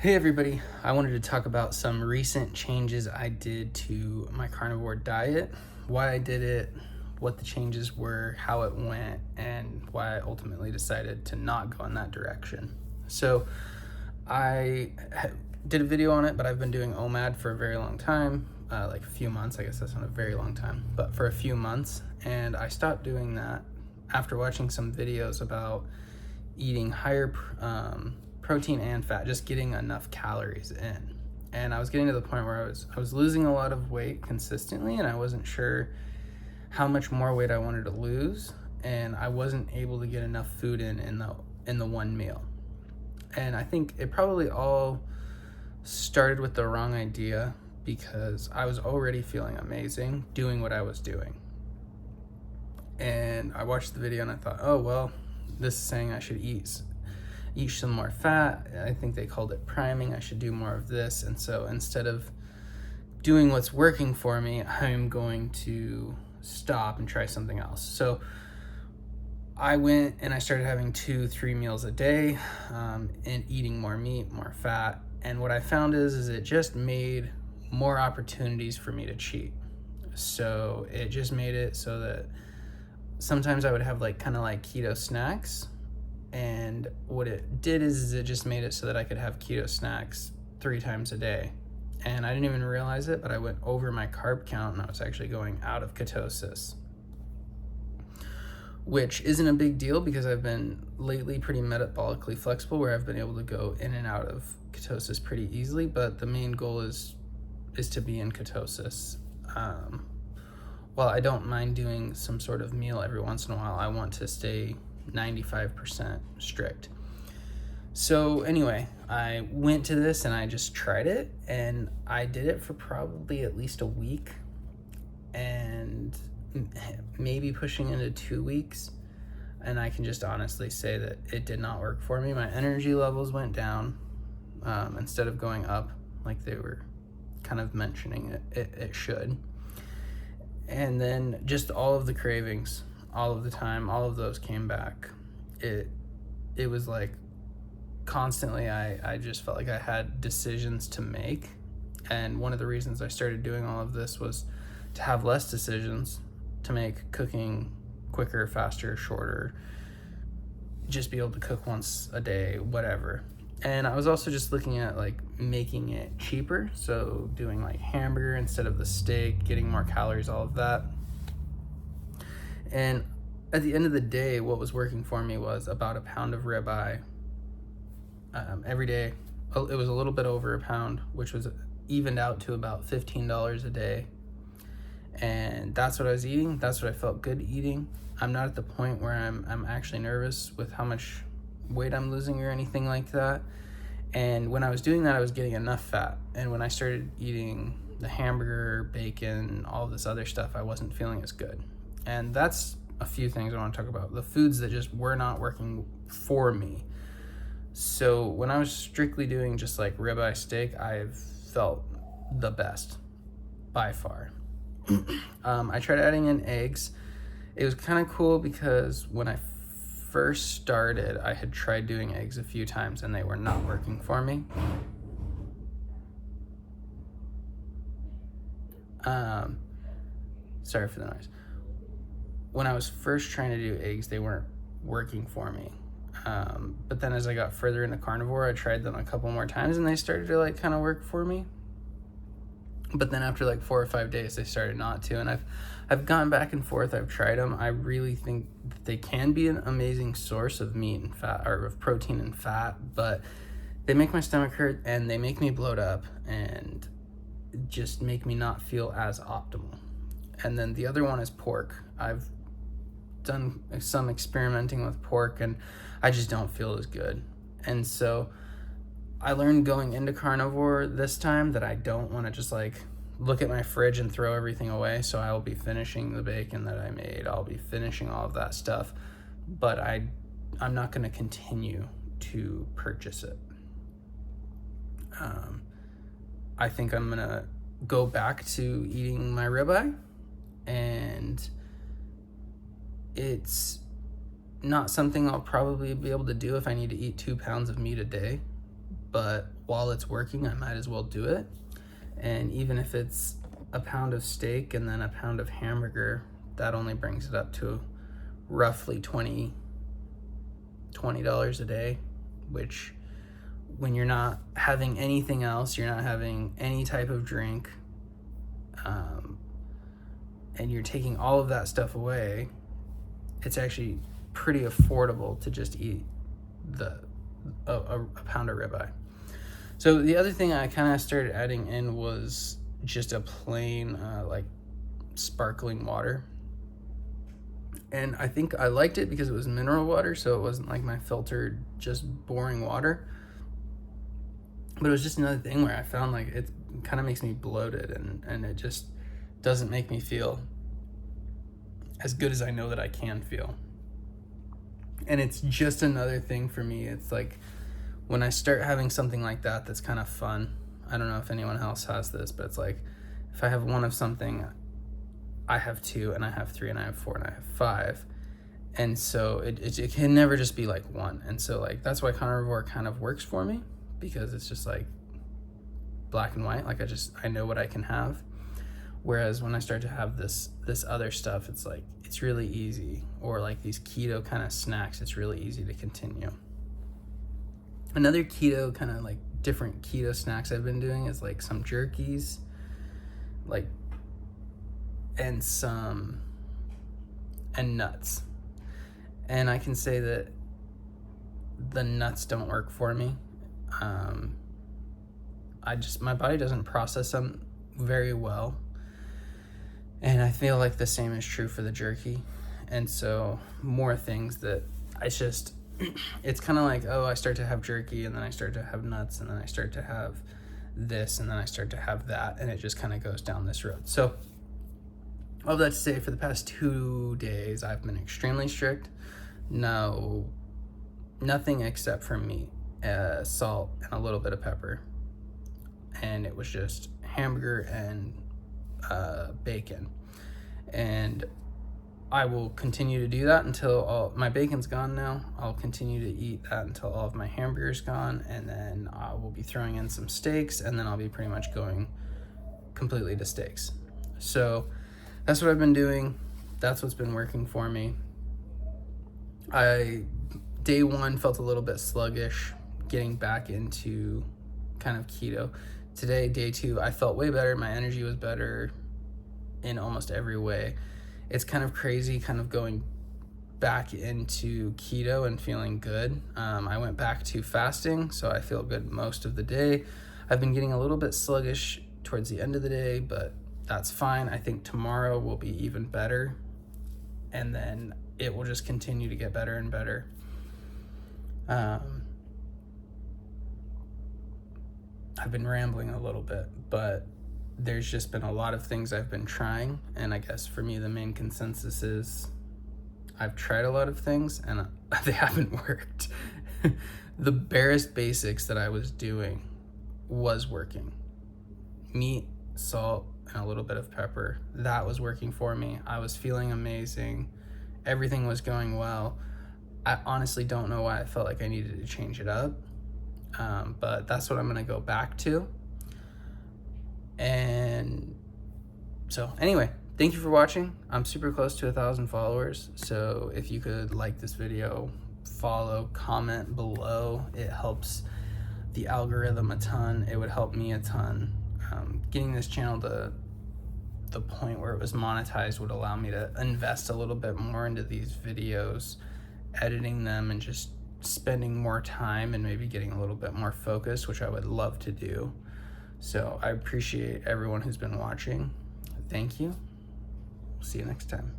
Hey everybody, I wanted to talk about some recent changes I did to my carnivore diet, why I did it, what the changes were, how it went, and why I ultimately decided to not go in that direction. So I did a video on it, but I've been doing OMAD for a very long time, like a few months. I guess that's not a very long time, but for a few months. And I stopped doing that after watching some videos about eating higher protein and fat, just getting enough calories in. And I was getting to the point where I was losing a lot of weight consistently, and I wasn't sure how much more weight I wanted to lose, and I wasn't able to get enough food in the one meal. And I think it probably all started with the wrong idea, because I was already feeling amazing doing what I was doing. And I watched the video and I thought, oh well, this is saying I should eat some more fat. I think they called it priming. I should do more of this. And so instead of doing what's working for me, I'm going to stop and try something else. So I went and I started having 2-3 meals a day, and eating more meat, more fat. And what I found is it just made more opportunities for me to cheat. So it just made it so that sometimes I would have kind of keto snacks. And what it did is it just made it so that I could have keto snacks 3 times a day. And I didn't even realize it, but I went over my carb count and I was actually going out of ketosis, which isn't a big deal because I've been lately pretty metabolically flexible, where I've been able to go in and out of ketosis pretty easily. But the main goal is to be in ketosis. While I don't mind doing some sort of meal every once in a while, I want to stay 95% strict. So anyway, I went to this and I just tried it, and I did it for probably at least a week, and maybe pushing into 2 weeks. And I can just honestly say that it did not work for me. My energy levels went down, instead of going up like they were kind of mentioning it should. And then just all of the cravings, all of the time, all of those came back. It was like constantly I just felt like I had decisions to make. And one of the reasons I started doing all of this was to have less decisions to make, cooking quicker, faster, shorter, just be able to cook once a day, whatever. And I was also just looking at making it cheaper, so doing hamburger instead of the steak, getting more calories, all of that. And at the end of the day, what was working for me was about a pound of ribeye every day. It was a little bit over a pound, which was evened out to about $15 a day. And that's what I was eating. That's what I felt good eating. I'm not at the point where I'm actually nervous with how much weight I'm losing or anything like that. And when I was doing that, I was getting enough fat. And when I started eating the hamburger, bacon, all this other stuff, I wasn't feeling as good. And that's a few things I want to talk about. The foods that just were not working for me. So when I was strictly doing just ribeye steak, I've felt the best by far. I tried adding in eggs. It was kind of cool because when I first started, I had tried doing eggs a few times and they were not working for me. Sorry for the noise. When I was first trying to do eggs, they weren't working for me. But then as I got further into carnivore, I tried them a couple more times and they started to kind of work for me. But then after 4 or 5 days, they started not to. And I've gone back and forth. I've tried them. I really think that they can be an amazing source of meat and fat, or of protein and fat, but they make my stomach hurt and they make me bloat up and just make me not feel as optimal. And then the other one is pork. I've done some experimenting with pork and I just don't feel as good. And so I learned going into carnivore this time that I don't want to just look at my fridge and throw everything away. So I'll be finishing the bacon that I made. I'll be finishing all of that stuff, but I'm not going to continue to purchase it. I think I'm going to go back to eating my ribeye, and it's not something I'll probably be able to do if I need to eat 2 pounds of meat a day, but while it's working, I might as well do it. And even if it's a pound of steak and then a pound of hamburger, that only brings it up to roughly $20 a day, which when you're not having anything else, you're not having any type of drink, and you're taking all of that stuff away, it's actually pretty affordable to just eat a pound of ribeye. So the other thing I kind of started adding in was just a plain like sparkling water. And I think I liked it because it was mineral water, so it wasn't like my filtered, just boring water. But it was just another thing where I found like it kind of makes me bloated, and it just doesn't make me feel as good as I know that I can feel. And it's just another thing for me. It's like when I start having something like that that's kind of fun, I don't know if anyone else has this, but it's like if I have one of something, I have two, and I have three, and I have four, and I have five. And so it can never just be like one. And so like that's why Carnivore kind of works for me, because it's just like black and white. Like I know what I can have. Whereas when I start to have this other stuff, it's like it's really easy. Or like these keto kind of snacks, it's really easy to continue. Another keto kind of like different keto snacks I've been doing is like some jerkies, like, and nuts. And I can say that the nuts don't work for me. My body doesn't process them very well. And I feel like the same is true for the jerky. And so more things that it's kind of like, oh, I start to have jerky, and then I start to have nuts, and then I start to have this, and then I start to have that, and it just kind of goes down this road. So all that to say, for the past 2 days, I've been extremely strict. No, nothing except for meat, salt, and a little bit of pepper. And it was just hamburger and bacon. And I will continue to do that until all my bacon's gone now. I'll continue to eat that until all of my hamburger's gone, and then I will be throwing in some steaks, and then I'll be pretty much going completely to steaks. So that's what I've been doing. That's what's been working for me. Day one felt a little bit sluggish getting back into kind of keto. Today, day two, I felt way better. My energy was better in almost every way. It's kind of crazy kind of going back into keto and feeling good. I went back to fasting, so I feel good most of the day. I've been getting a little bit sluggish towards the end of the day, but that's fine. I think tomorrow will be even better, and then it will just continue to get better and better. I've been rambling a little bit, but there's just been a lot of things I've been trying, and I guess for me the main consensus is I've tried a lot of things and they haven't worked. The barest basics that I was doing was working. Meat, salt, and a little bit of pepper. That was working for me. I was feeling amazing. Everything was going well. I honestly don't know why I felt like I needed to change it up, but that's what I'm gonna go back to. And so anyway, thank you for watching. I'm super close to 1,000 followers, so if you could like this video, follow, comment below, it helps the algorithm a ton. It would help me a ton. Getting this channel to the point where it was monetized would allow me to invest a little bit more into these videos, editing them, and just spending more time and maybe getting a little bit more focused, which I would love to do. So I appreciate everyone who's been watching. Thank you. See you next time.